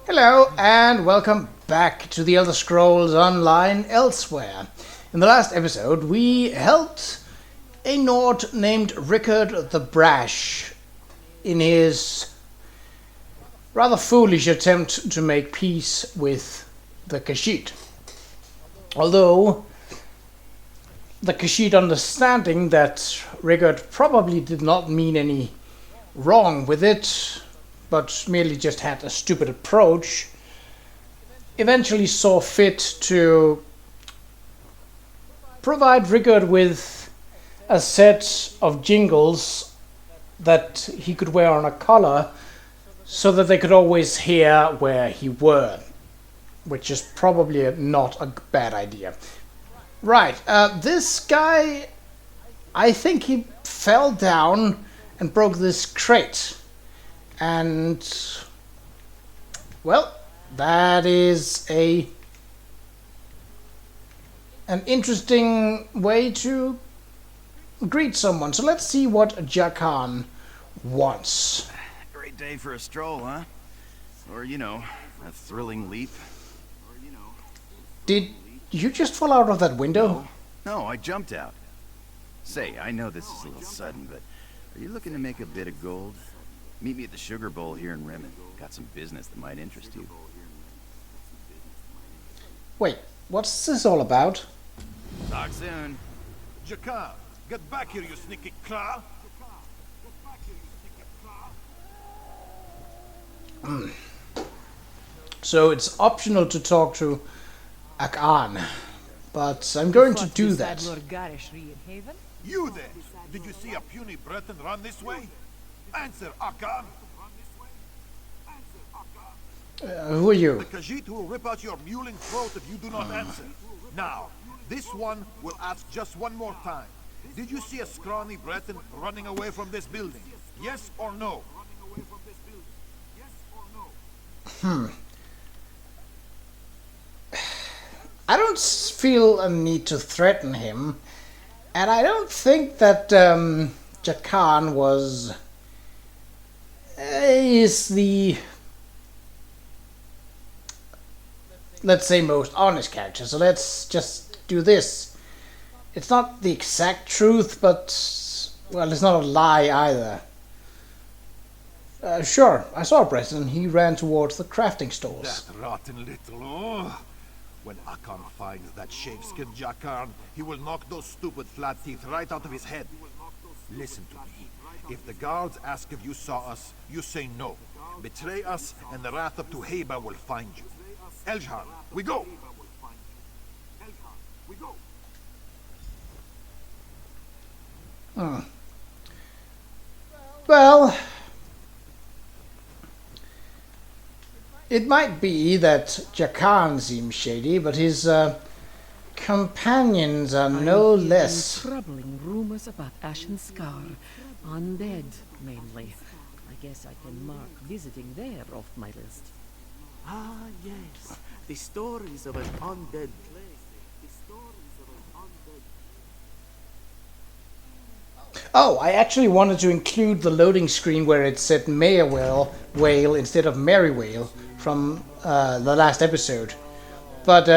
Hello and welcome back to the Elder Scrolls Online Elsweyr. In the last episode we helped a Nord named Rickard the Brash in his rather foolish attempt to make peace with the Khajiit. Although the Khajiit, understanding that Rickard probably did not mean any wrong with it, but merely just had a stupid approach, eventually saw fit to provide Rickard with a set of jingles that he could wear on a collar so that they could always hear where he were, which is probably not a bad idea. Right, this guy, I think he fell down and broke this crate. And, well, that is an interesting way to greet someone. So let's see what Qa'Rajh wants. Great day for a stroll, huh? Or, a thrilling leap. Did you just fall out of that window? No, I jumped out. Say, I know this is a little sudden, but are you looking to make a bit of gold? Meet me at the Sugar Bowl here in Remen. Got some business that might interest you. Wait, what's this all about? Talk soon. Qa'Rajh, get back here, you sneaky claw! So it's optional to talk to Qa'Rajh, but I'm going to do that. You there! Did you see a puny Breton run this way? Answer, Qa'Rajh! Who are you? The Khajiit will rip out your mewling throat if you do not answer. Now, this one will ask just one more time. Did you see a scrawny Breton running away from this building? Yes or no? I don't feel a need to threaten him, and I don't think that Qa'Rajh is the, let's say, most honest character. So let's just do this. It's not the exact truth, but, well, it's not a lie either. Sure, I saw Breton. He ran towards the crafting stores. That rotten little... Oh. When Qa'Rajh finds that shave-skinned Qa'Rajh, he will knock those stupid flat teeth right out of his head. Listen to me. If the guards ask if you saw us, you say no. Betray us, and the wrath of Tuheba will find you. Elsweyr, we go! Well, it might be that Qa'Rajh seems shady, but his companions are no less. Troubling rumors about Ashen Scar, undead mainly. I guess I can mark visiting there off my list. Ah, yes. The stories of an undead place. Oh, I actually wanted to include the loading screen where it said Mayor Whale instead of Mary Whale from the last episode. But,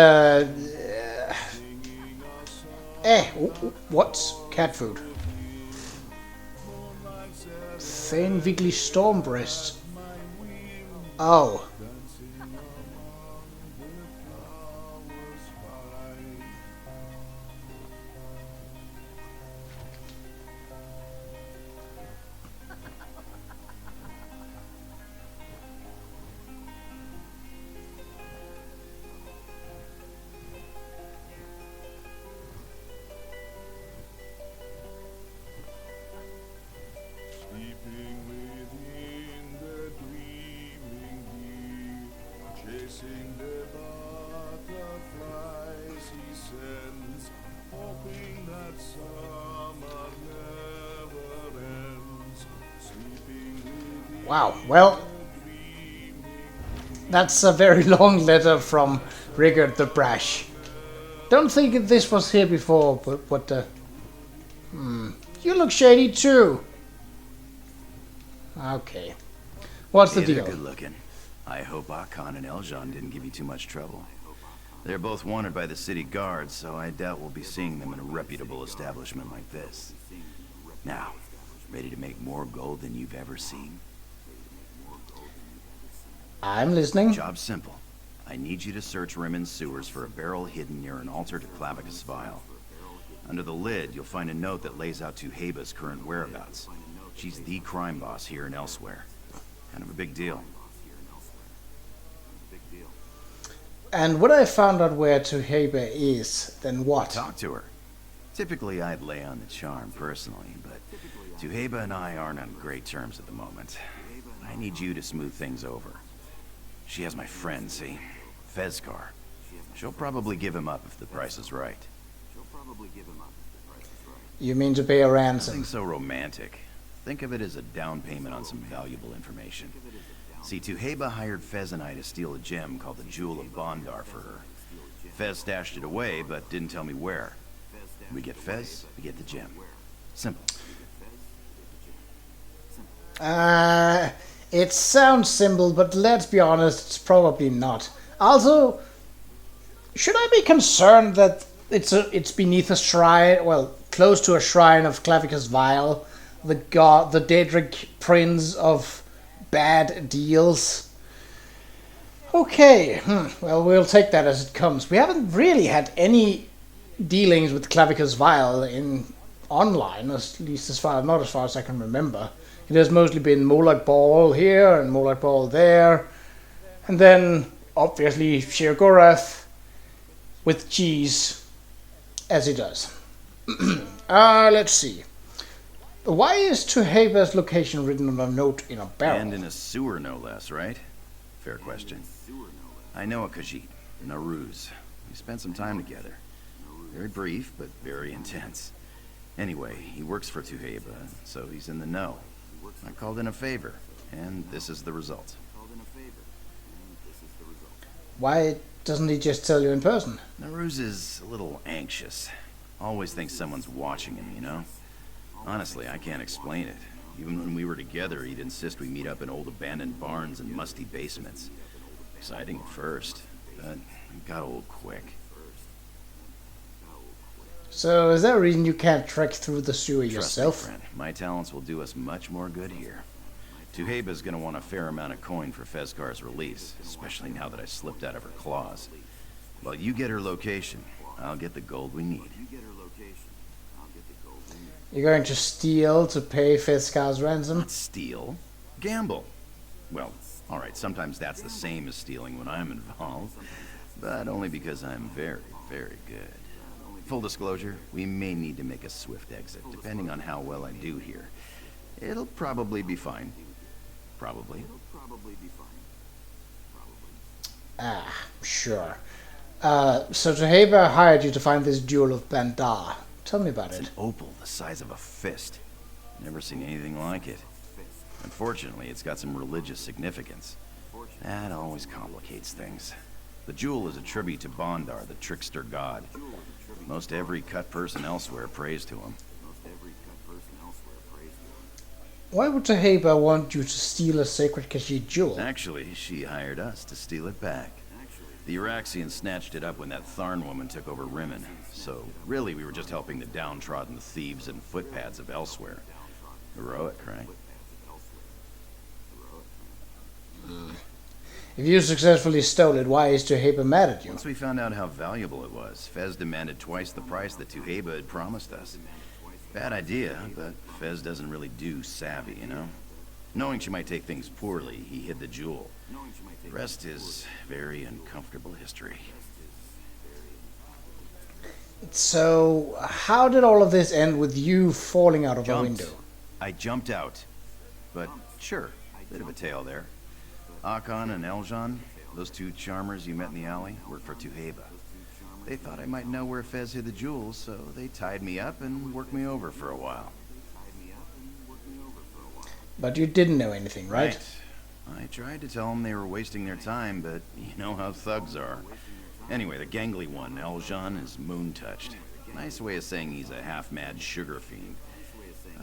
what's cat food? Thin, wiggly storm breast. Oh. Wow, well, that's a very long letter from Rickard the Brash. Don't think this was here before, but what the... You look shady too. Okay. What's the deal? Good looking. I hope Akan and Eljan didn't give you too much trouble. They're both wanted by the city guards, so I doubt we'll be seeing them in a reputable establishment like this. Now, ready to make more gold than you've ever seen? I'm listening. Job's simple. I need you to search Rimmond's sewers for a barrel hidden near an altar to Clavicus vial. Under the lid, you'll find a note that lays out Tuheba's current whereabouts. She's the crime boss here in Elsweyr. Kind of a big deal. And when I found out where Tuheba is, then what? Talk to her. Typically, I'd lay on the charm personally, but Tuheba and I aren't on great terms at the moment. I need you to smooth things over. She has my friend, see? Fezcar. She'll probably give him up if the price is right. You mean to pay a ransom? Nothing so romantic. Think of it as a down payment on some valuable information. See, Tuheba hired Fez and I to steal a gem called the Jewel of Bondar for her. Fez stashed it away, but didn't tell me where. We get Fez, we get the gem. Simple. It sounds simple, but let's be honest, it's probably not. Also, should I be concerned that it's beneath a shrine, well, close to a shrine of Clavicus Vial, the god, the Daedric prince of bad deals? Okay, well, we'll take that as it comes. We haven't really had any dealings with Clavicus Vial in online, at least not as far as I can remember. It has mostly been Molag Bal here and Molag Bal there, and then obviously Qa'Rajh with cheese, as he does. Let's see. Why is Tuheba's location written on a note in a barrel? And in a sewer, no less, right? Fair question. I know a Khajiit, Naruz. We spent some time together. Very brief, but very intense. Anyway, he works for Tuheba, so he's in the know. I called in a favor, and this is the result. Why doesn't he just tell you in person? Naruz is a little anxious. Always thinks someone's watching him, you know? Honestly, I can't explain it. Even when we were together, he'd insist we meet up in old abandoned barns and musty basements. Exciting at first, but it got old quick. So is there a reason you can't trek through the sewer yourself? Trust me, friend. My talents will do us much more good here. Tuheba's gonna want a fair amount of coin for Fezcar's release, especially now that I slipped out of her claws. Well, you get her location. I'll get the gold we need. You're going to steal to pay Fezcar's ransom? Not steal. Gamble. Well, alright, sometimes that's the same as stealing when I'm involved. But only because I'm very, very good. Full disclosure, we may need to make a swift exit, depending on how well I do here. It'll probably be fine. Probably. Sure. So Tuheba hired you to find this Jewel of Bandar. Tell me about It's it. an opal the size of a fist. Never seen anything like it. Unfortunately, it's got some religious significance. That always complicates things. The jewel is a tribute to Bondar, the trickster god. Most every cut person elsewhere prays to him. Why would Tuheba want you to steal a sacred Khajiit jewel? Actually, she hired us to steal it back. The Iraxians snatched it up when that Tharn woman took over Rimmond. So, really, we were just helping the downtrodden thieves and footpads of Elsweyr. Heroic, right? If you successfully stole it, why is Tuheba mad at you? Once we found out how valuable it was, Fez demanded twice the price that Tuheba had promised us. Bad idea, but Fez doesn't really do savvy, you know? Knowing she might take things poorly, he hid the jewel. The rest is very uncomfortable history. So, how did all of this end with you falling out of a window? I jumped out. But sure, bit of a tale there. Akan and Eljan, those two charmers you met in the alley, work for Tuheba. They thought I might know where Fez hid the jewels, so they tied me up and worked me over for a while. But you didn't know anything, right? I tried to tell them they were wasting their time, but you know how thugs are. Anyway, the gangly one, Eljan, is moon-touched. Nice way of saying he's a half-mad sugar fiend.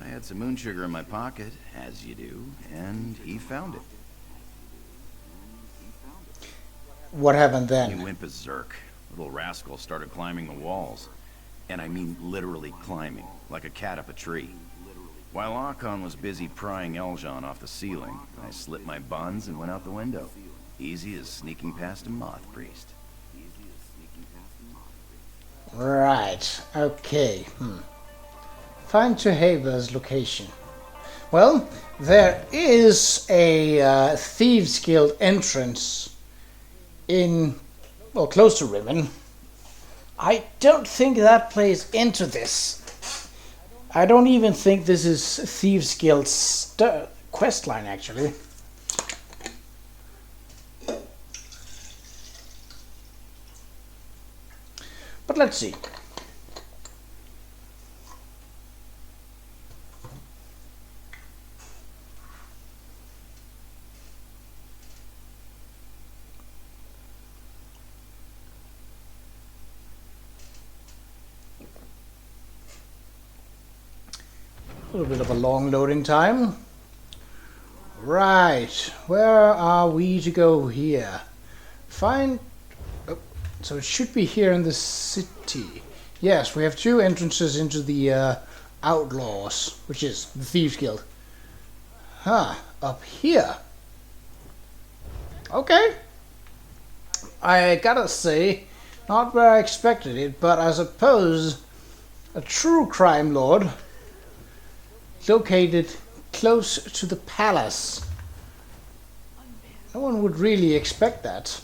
I had some moon sugar in my pocket, as you do, and he found it. What happened He then? went berserk. Little rascal started climbing the walls. And I mean literally climbing, like a cat up a tree. While Akon was busy prying Eljan off the ceiling, I slipped my buns and went out the window. Easy as sneaking past a moth priest. Right, okay. Find Qa'Rajh's location. Well, there is a Thieves Guild entrance in, well, close to Rimmon. I don't think that plays into this. I don't even think this is Thieves Guild's questline, actually. But let's see. A little bit of a long loading time. Right, where are we to go here? Find... Oh, so it should be here in the city. Yes, we have two entrances into the Outlaws, which is the Thieves Guild. Huh, up here. Okay. I gotta say, not where I expected it, but I suppose a true crime lord located close to the palace. No one would really expect that.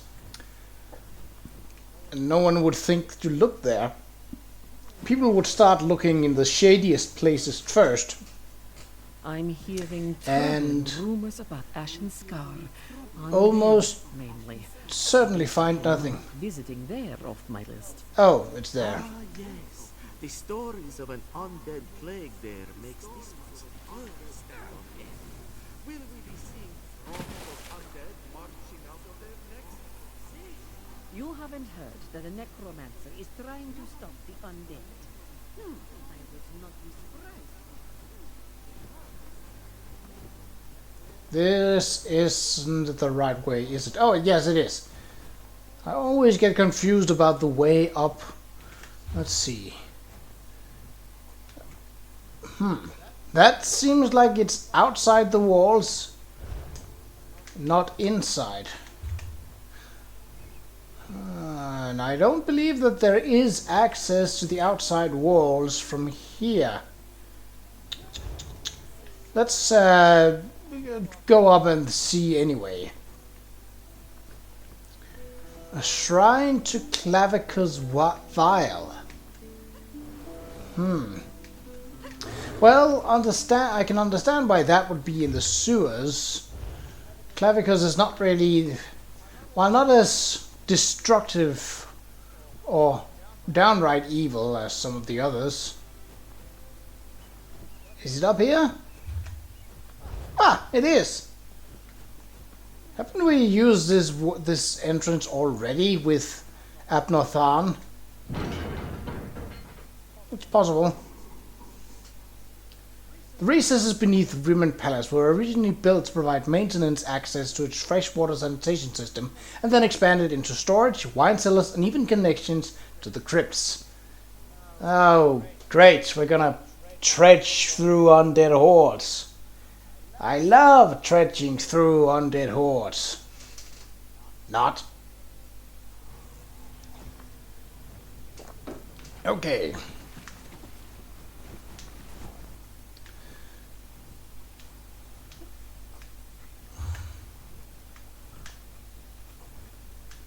And no one would think to look there. People would start looking in the shadiest places first. I'm hearing And rumors about Ashen Scar. almost Mainly. certainly find nothing. Visiting there off my list. Oh, it's there. Ah, yes. The stories of an undead plague there makes this much understandable. Will we be seeing throngs of undead marching out of there next? You haven't heard that a necromancer is trying to stop the undead. I would not be surprised. This isn't the right way, is it? Oh, yes, it is. I always get confused about the way up. Let's see. That seems like it's outside the walls, not inside. And I don't believe that there is access to the outside walls from here. Let's go up and see anyway. A shrine to Clavicus Vial. Well, I can understand why that would be in the sewers. Clavicus is not really, while not as destructive or downright evil as some of the others. Is it up here? Ah, it is. Haven't we used this entrance already with Abnothan? It's possible. The recesses beneath Rimmon Palace were originally built to provide maintenance access to its freshwater sanitation system, and then expanded into storage, wine cellars, and even connections to the crypts. Oh, great, we're gonna trudge through undead hordes. I love trudging through undead hordes. Not. Okay.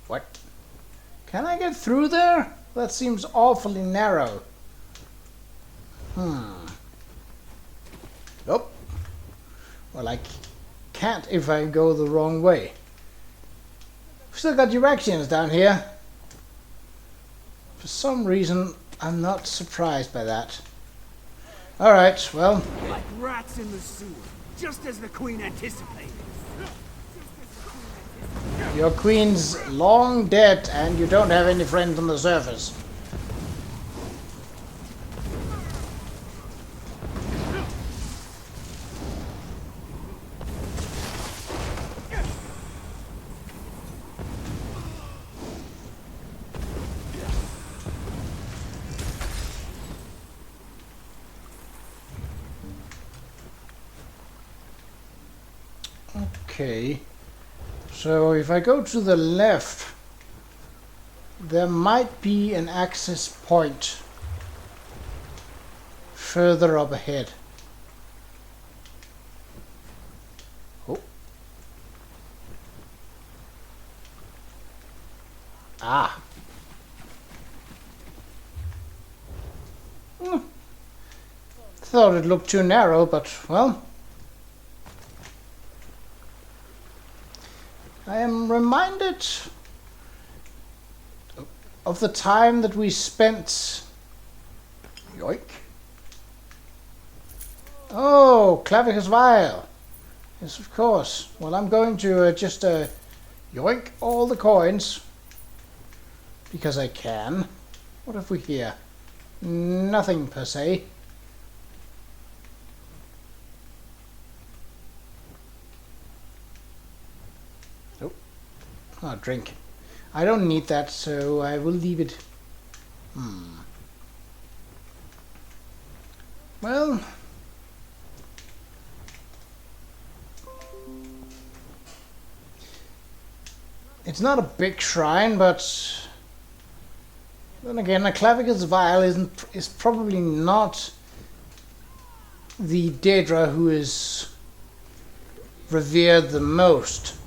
What? Can I get through there? That seems awfully narrow. Oh. Well, I can't if I go the wrong way. We've still got directions down here. For some reason, I'm not surprised by that. Alright, well. Like rats in the sewer, just as the Queen anticipated. Your queen's long dead and you don't have any friends on the surface. Okay. So if I go to the left, there might be an access point further up ahead. Oh. Ah. Thought it looked too narrow, but, well, I am reminded of the time that we spent... Yoink. Oh, Clavicus Vial. Yes, of course. Well, I'm going to just yoink all the coins. Because I can. What have we here? Nothing per se. Oh. Oh, drink. I don't need that, so I will leave it. Well... It's not a big shrine, but... Then again, a Clavicus Vial is probably not the Daedra who is revered the most.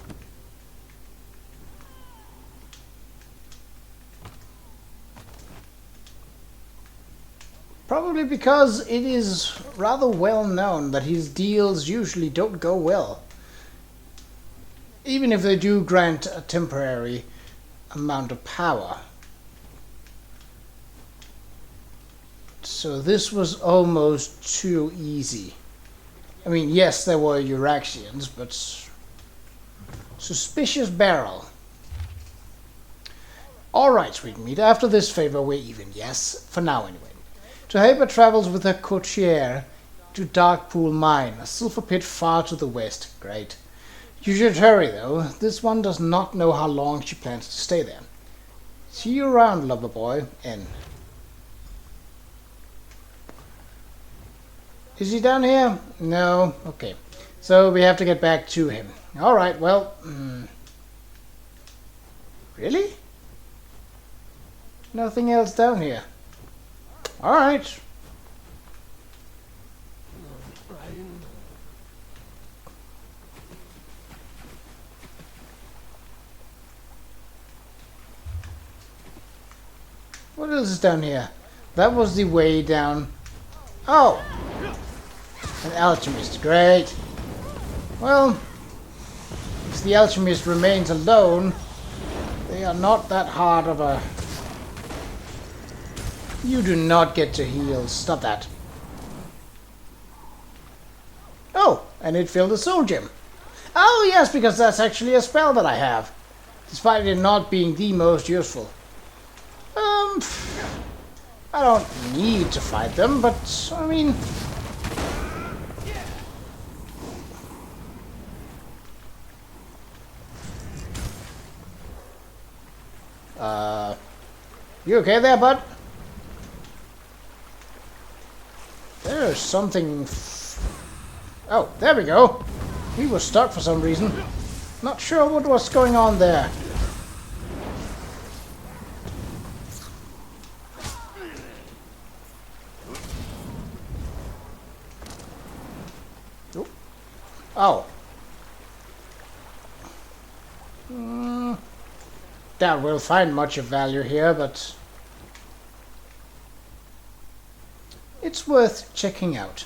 Probably because it is rather well known that his deals usually don't go well. Even if they do grant a temporary amount of power. So this was almost too easy. I mean, yes, there were Qa'Raxians, but... Suspicious barrel. Alright, Sweetmeat, after this favor we're even, yes? For now, anyway. Qa'Rajh travels with her courtier to Darkpool Mine, a silver pit far to the west. Great. You should hurry, though. This one does not know how long she plans to stay there. See you around, lover boy. N. Is he down here? No. Okay. So we have to get back to him. Alright, well... Really? Nothing else down here. Alright. What else is down here? That was the way down. Oh! An alchemist. Great. Well, if the alchemist remains alone, they are not that hard of a... You do not get to heal. Stop that. Oh, and it filled a soul gem. Oh, yes, because that's actually a spell that I have. Despite it not being the most useful. I don't need to fight them, but, I mean... You okay there, bud? There's something... Oh, there we go. He was stuck for some reason. Not sure what was going on there. Oh. Doubt we'll find much of value here, but... it's worth checking out.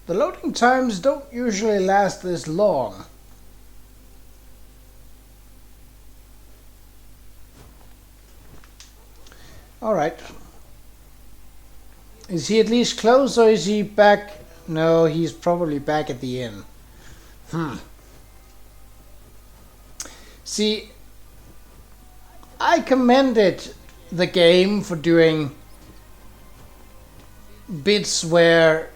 The loading times don't usually last this long. Alright. Is he at least close or is he back? No, he's probably back at the inn. See, I commended the game for doing bits where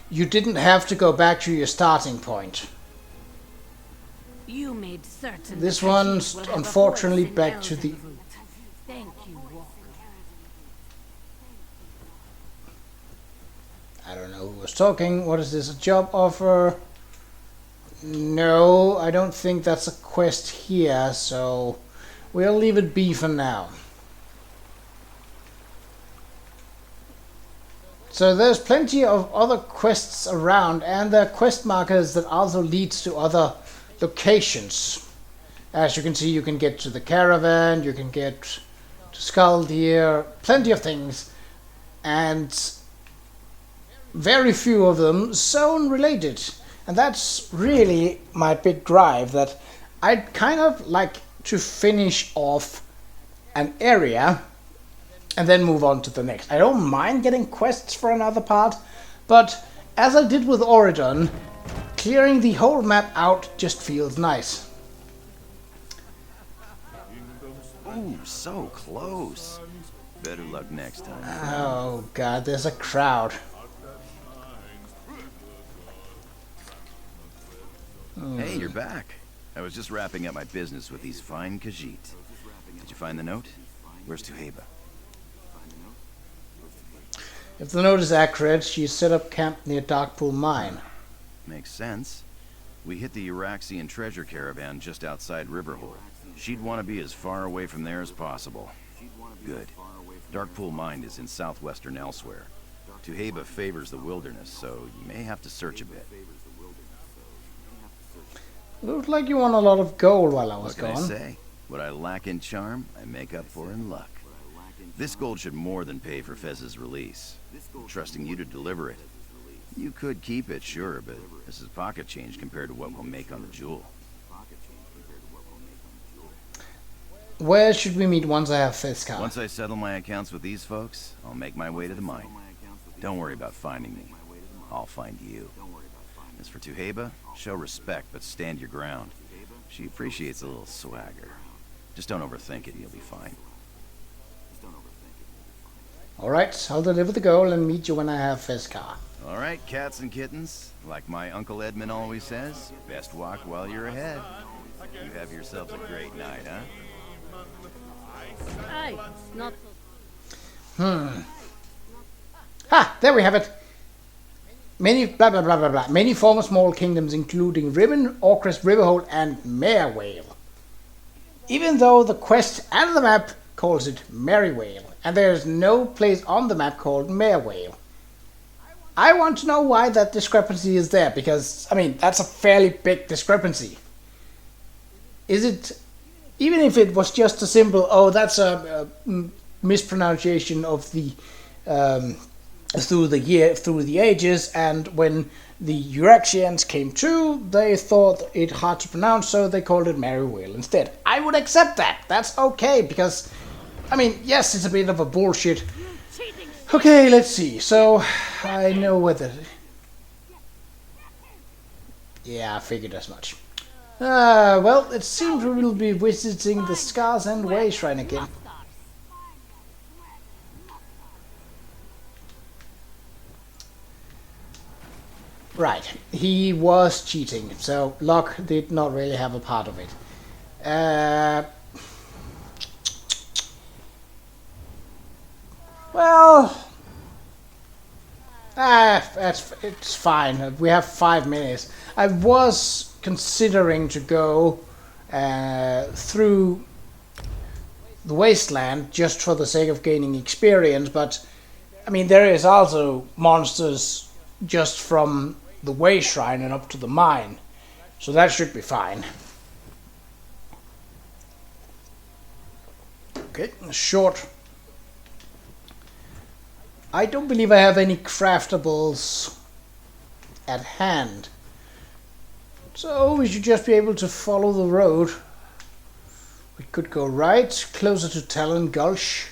you didn't have to go back to your starting point. You made certain This that one's Qa'Rajh will have a unfortunately voice in back to the... Elven. Thank you, Walker. I don't know who was talking. What is this, a job offer? No, I don't think that's a quest here, so we'll leave it be for now. So there's plenty of other quests around, and there are quest markers that also leads to other locations. As you can see, you can get to the caravan, you can get to Skull Deer, plenty of things, and very few of them zone related. And that's really my big drive, that I'd kind of like to finish off an area and then move on to the next. I don't mind getting quests for another part, but as I did with Oridon, clearing the whole map out just feels nice. Ooh, so close. Better luck next time. Oh god, there's a crowd. Hey, you're back. I was just wrapping up my business with these fine Khajiit. Did you find the note? Where's Tuheba? If the note is accurate, she set up camp near Darkpool Mine. Makes sense. We hit the Qa'Rajh treasure caravan just outside Riverhole. She'd want to be as far away from there as possible. Good. Darkpool Mine is in southwestern Elsweyr. Tuheba favors the wilderness, so you may have to search a bit. Looked like you won a lot of gold while I was What can I gone. say? What I lack in charm, I make up for in luck. This gold should more than pay for Fez's release. I'm trusting you to deliver it. You could keep it, sure, but this is pocket change compared to what we'll make on the jewel. Where should we meet once I have Fezcar? Once I settle my accounts with these folks, I'll make my way to the mine. Don't worry about finding me. I'll find you. As for Tuheba, show respect, but stand your ground. She appreciates a little swagger. Just don't overthink it and you'll be fine. Alright, I'll deliver the gold and meet you when I have Fezcar. Alright, cats and kittens. Like my Uncle Edmund always says, best walk while you're ahead. You have yourselves a great night, huh? Aye, not Ha! There we have it! Many blah blah blah blah blah. Many former small kingdoms including Ribbon, Orcrest, Riverhold, and Merewale. Even though the quest and the map calls it Merrywale, and there's no place on the map called Merewale. I want to know why that discrepancy is there, because, I mean, that's a fairly big discrepancy. Is it, even if it was just a simple, oh, that's a mispronunciation of the, through the ages, and when the Qa'Rajhians came to, they thought it hard to pronounce, so they called it Merrywale instead. I would accept that. That's okay, because, I mean, yes, it's a bit of a bullshit. Okay, let's see. So, I know whether... Yeah, I figured as much. Well, it seems we will be visiting the Scars and Way Shrine again. Right, he was cheating, so Locke did not really have a part of it. Well, it's fine. We have 5 minutes. I was considering to go through the wasteland just for the sake of gaining experience, but I mean there is also monsters just from the Way Shrine and up to the mine, so that should be fine. Okay, short. I don't believe I have any craftables at hand, so we should just be able to follow the road, We could go right, closer to Talon Gulch.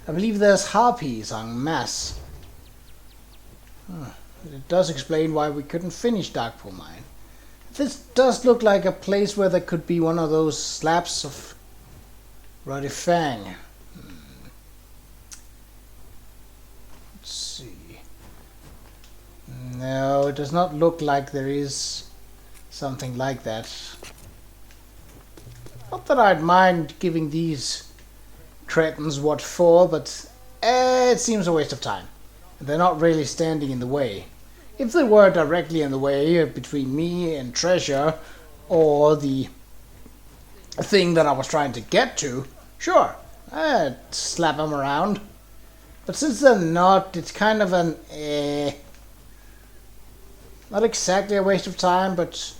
I believe there's harpies en masse. It does explain why we couldn't finish Darkpool Mine. This does look like a place where there could be one of those slabs of Ruddy Fang. Let's see. No, it does not look like there is something like that. Not that I'd mind giving these cretins what for, but it seems a waste of time. They're not really standing in the way. If they were directly in the way between me and treasure, or the thing that I was trying to get to, sure, I'd slap them around. But since they're not, it's kind of an not exactly a waste of time, but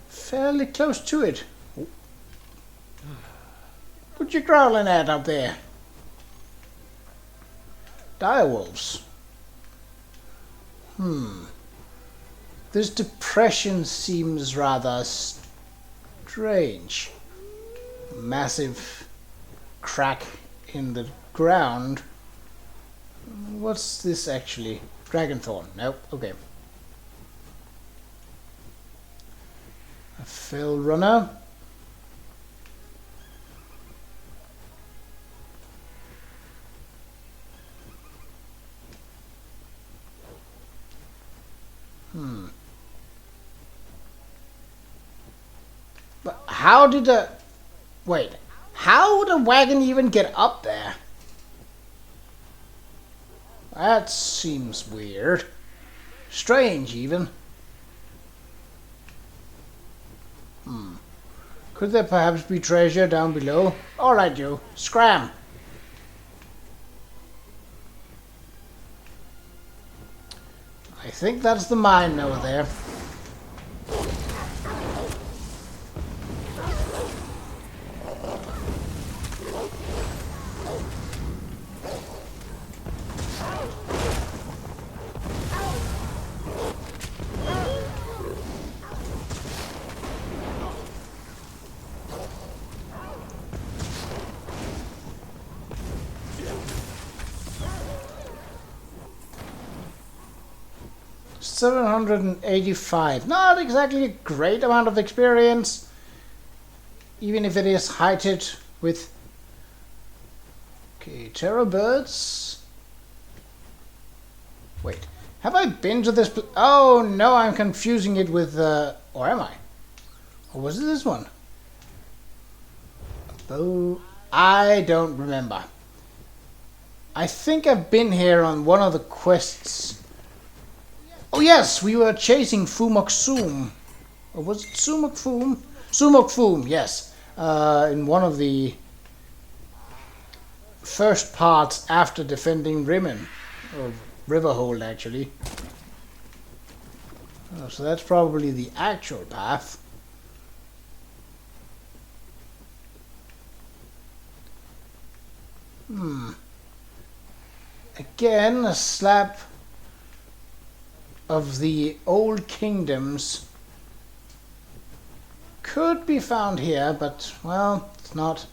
fairly close to it. What you growling at up there? Direwolves. This depression seems rather strange. Massive crack in the ground. What's this actually? Dragonthorn. Nope. Okay. A fell runner. But how did the... Wait. How would a wagon even get up there? That seems weird. Strange, even. Could there perhaps be treasure down below? Alright, you. Scram. I think that's the mine over there. $785. Not exactly a great amount of experience, even if it is heightened with... Okay, terror birds. Wait, have I been to this oh no, I'm confusing it with or am I? Or was it this one? Oh, I don't remember. I think I've been here on one of the quests. Oh yes, we were chasing Fumok Soom. Or was it Sumok Foom? Sumok Foom, yes. In one of the first parts after defending Rimmen. Or Riverhold, actually. Oh, so that's probably the actual path. Again, a slab of the old kingdoms could be found here, but, well, it's not.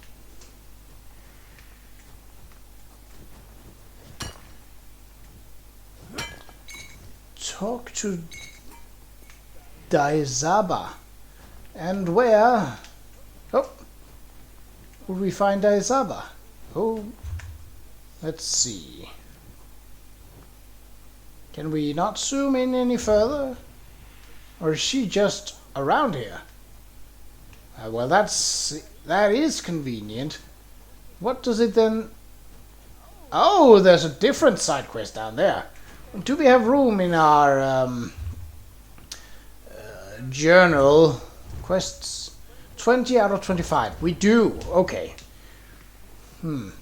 Talk to Daizaba. And where? Oh, would we find Daizaba? Oh, let's see. Can we not zoom in any further? Or is she just around here? Well, that is convenient. What does it then... Oh, there's a different side quest down there. Do we have room in our journal? Quests 20 out of 25. We do. Okay. Then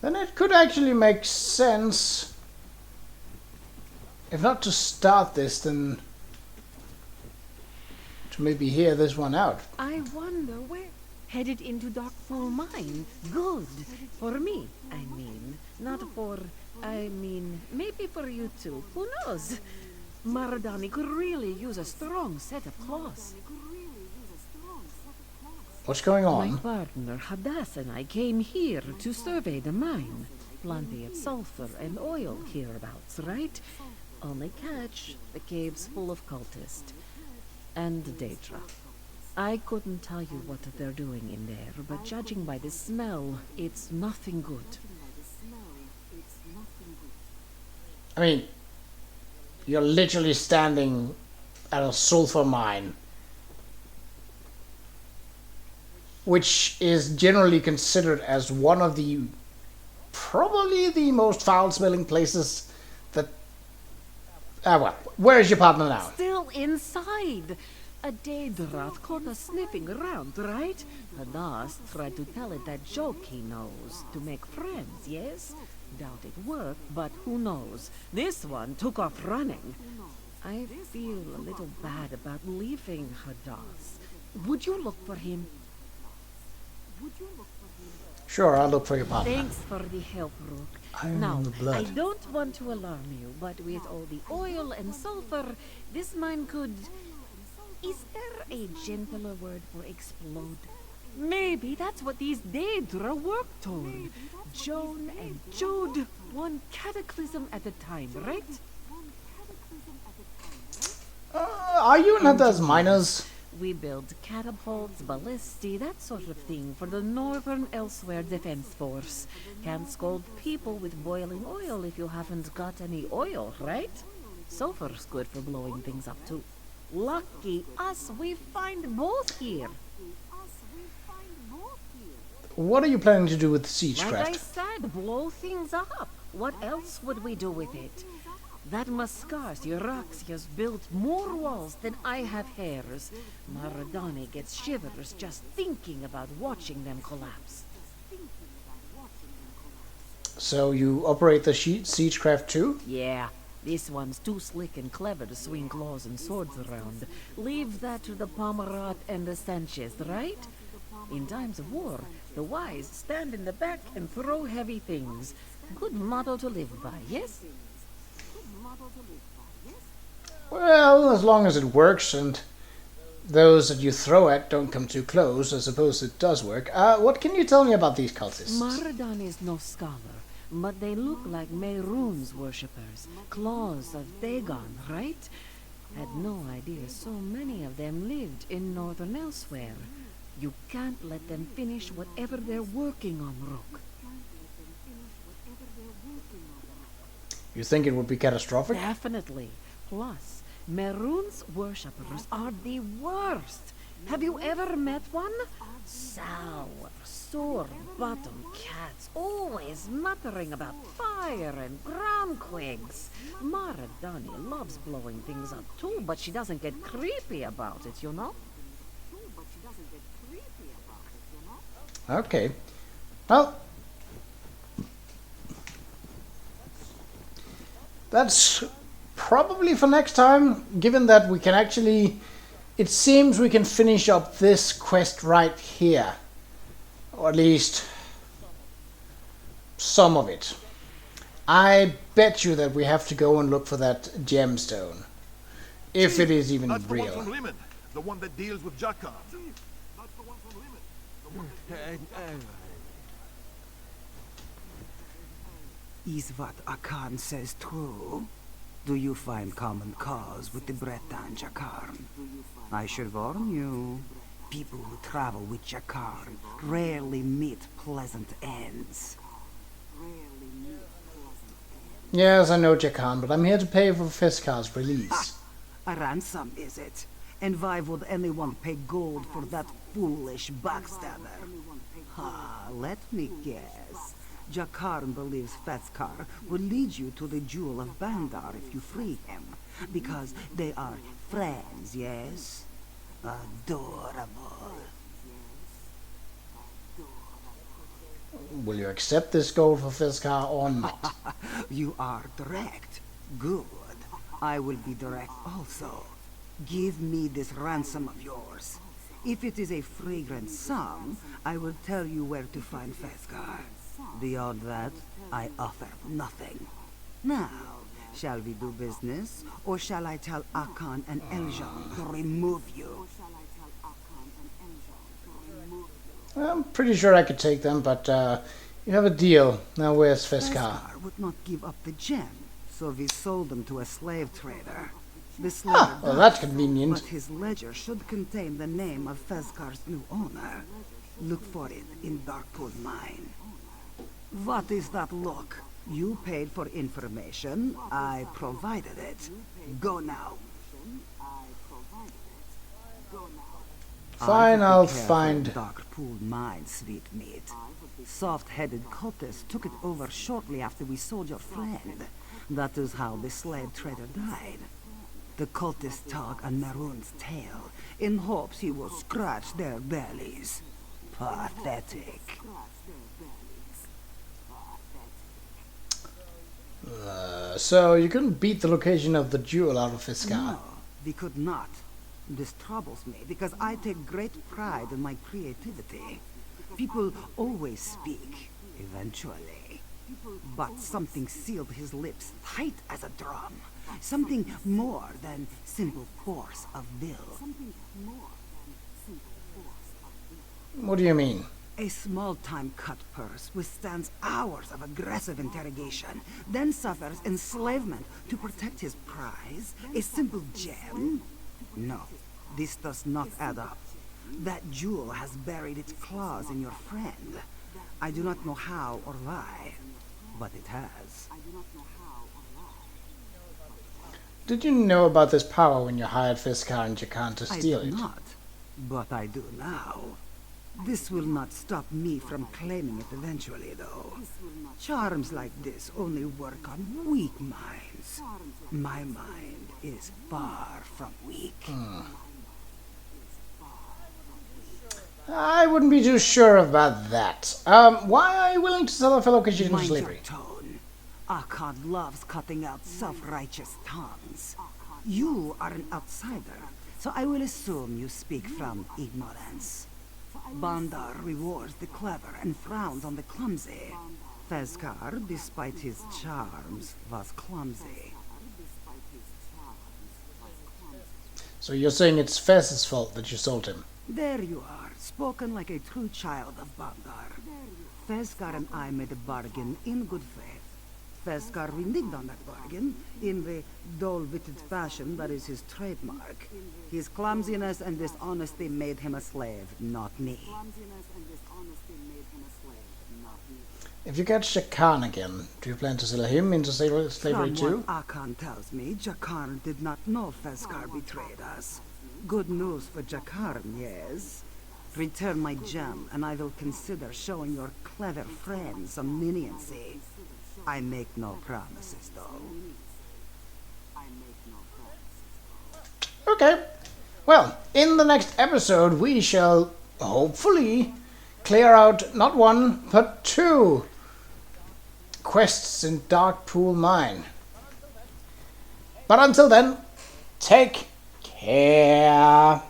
it could actually make sense, if not to start this, then to maybe hear this one out. I wonder where... Headed into Darkpool Mine. Good. For me, I mean. Not for... I mean, maybe for you too. Who knows? Maradani could really use a strong set of claws. What's going My on? partner Hadass and I came here to survey the mine. Plenty of sulfur and oil hereabouts, right? Only catch, the cave's full of cultists. And Daedra. I couldn't tell you what they're doing in there, but judging by the smell, it's nothing good. I mean, you're literally standing at a sulfur mine, which is generally considered as one of the probably the most foul-smelling places that... well, where is your partner now? Still inside! A Daedra caught us sniffing around, right? Hadass tried to tell it that joke he knows, to make friends, yes? Doubt it worked, but who knows? This one took off running. I feel a little bad about leaving Hadass. Would you look for him? Sure, I'll look for your partner. Thanks for the help, Rook. Iron Now, in the blood. I don't want to alarm you, but with all the oil and sulfur, this mine could... Is there a gentler word for explode? Maybe that's what these Daedra work toward. Joan and Jude, one cataclysm at a time, right? Are you not those miners? We build catapults, ballistae, that sort of thing for the Northern Elsweyr Defense Force. Can't scold people with boiling oil if you haven't got any oil, right? Sulfur's good for blowing things up too. Lucky us, we find both here. What are you planning to do with the siege Like I craft? said, blow things up. What else would we do with it? That Qa'Rajh built more walls than I have hairs. Maradani gets shivers just thinking about watching them collapse. So you operate the siege craft too? Yeah, this one's too slick and clever to swing claws and swords around. Leave that to the Pomerat and the Sanchez, right? In times of war, the wise stand in the back and throw heavy things. Good motto to live by, yes? Well, as long as it works and those that you throw at don't come too close, I suppose it does work. What can you tell me about these cultists? Maradani is no scholar, but they look like Mehrunes worshippers, claws of Dagon, right? Had no idea so many of them lived in northern Elsweyr. You can't let them finish whatever they're working on, Rook. You think it would be catastrophic? Definitely. Plus, Mehrunes worshippers are the worst. Have you ever met one? Sour, sore-bottom cats, always muttering about fire and ground twigs. Maradani loves blowing things up too, but she doesn't get creepy about it, you know? Okay. Well, that's probably for next time, given that we can actually... It seems we can finish up this quest right here. Or at least some of it. I bet you that we have to go and look for that gemstone. If it is even That's the one real. from Limit, the one that deals with Qa'Rajh. That's the one from Limit, the one Is what Akan says true? Do you find common cause with the Breton Jacquard? I should warn you, people who travel with Jacquard rarely meet pleasant ends. Yes, I know Jacan, but I'm here to pay for Fiskar's release. A ransom, is it? And why would anyone pay gold for that foolish backstabber? Let me guess. Jacquard believes Fethkar will lead you to the Jewel of Bandar if you free him. Because they are friends, yes? Adorable. Will you accept this gold for Fiskar or not? You are direct. Good. I will be direct also. Give me this ransom of yours. If it is a fragrant sum, I will tell you where to find Fethkar. Beyond that, I offer nothing. Now, shall we do business, or shall I tell Akan and Eljan to remove you? I'm pretty sure I could take them, but you have a deal. Now where's Feskar? Feskar would not give up the gem, so we sold them to a slave trader. The slave Well, that's convenient. but his ledger should contain the name of Feskar's new owner. Look for it in Darkpool Mine. What is that look? You paid for information, I provided it. Go now. Fine, I I'll would be careful find... in Darkpool Mine, sweet meat. Soft-headed cultists took it over shortly after we sold your friend. That is how the slave trader died. The cultists tug on Maroon's tail in hopes he will scratch their bellies. Pathetic. So you couldn't beat the location of the jewel out of Feskar? No, we could not. This troubles me because I take great pride in my creativity. People always speak, eventually. But something sealed his lips tight as a drum. Something more than simple force of will. What do you mean? A small-time cut purse withstands hours of aggressive interrogation, then suffers enslavement to protect his prize? A simple gem? No, this does not add up. That jewel has buried its claws in your friend. I do not know how or why, but it has. Did you know about this power when you hired Feskar and Jakan to steal I did it? not, but I do now. This will not stop me from claiming it eventually, though. Charms like this only work on weak minds. My mind is far from weak. I wouldn't be too sure about that. Why are you willing to sell a fellow Khajiit into Mind your slavery? tone. Akkad loves cutting out self-righteous tongues. You are an outsider, so I will assume you speak from ignorance. Bandar rewards the clever and frowns on the clumsy. Feskar, despite his charms, was clumsy. So you're saying it's Fez's fault that you sold him? There you are, spoken like a true child of Bandar. Feskar and I made a bargain in good faith. Feskar reneged on that bargain in the dull-witted fashion that is his trademark. His clumsiness and dishonesty made him a slave, not me. If you catch Jakan again, do you plan to sell him into slavery From too? what Akan tells me, Jakarn did not know Feskar betrayed us. Good news for Jakarn, yes. Return my gem, and I will consider showing your clever friend some leniency. I make no promises, though. Okay. Well, in the next episode, we shall hopefully clear out not one, but 2 quests in Darkpool Mine. But until then, take care.